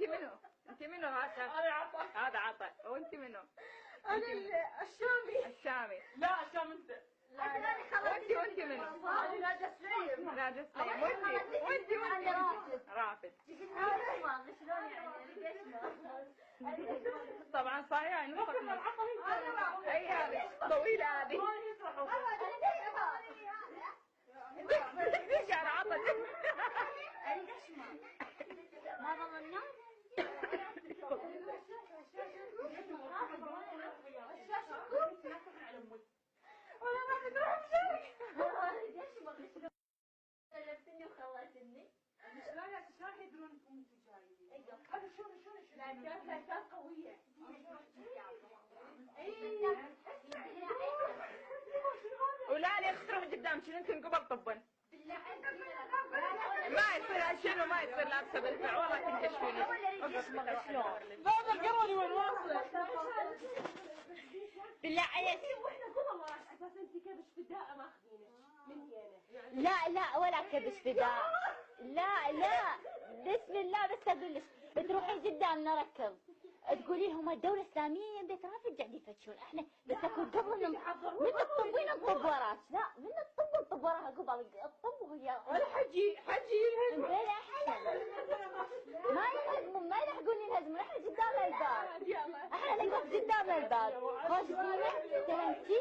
منو؟ انت منو هذا؟ انا عطا. هذا عطا. وانت منو؟ انا الشامي. الشامي. لا الشام انت. وانت منو؟ هذه ناجي سليم. ناجي سليم. وانت رافد. شلون يعني؟ طبعا صايعة نصف نص. اي هذه طويلة هذه. ليش انا عطا؟ ما ظلمنا؟ ولا ما بتروح شلون سلمتني وخلصتني؟ شلون يدرون انكم انتم جايين؟ هذا شلون لايكات قوية. ولا ليش تروح قدام شنو انت قبل طبن؟ ما يصير شنو ما يصير لابسه بالفعل والله تنكشفوني. لا ذكروني وين واصل. بالله عليك. واحنا قبل على اساس انت كبش فداء ماخذينك من هنا. لا ولا كبش فداء. لا بسم الله بس اقول لك بتروحين قدام نركض تقولي لهم الدولة الإسلامية بيت رافد قاعد يفتشون احنا بس اكون قبل من الطب وين نطب وراك لا من الطب نطب وراها قبل الطب وهي ولا حجي بلا احسن ما يلحقون ينهزمون احنا قدام الباب احنا نقف قدام الباب خوش زينة تهمتي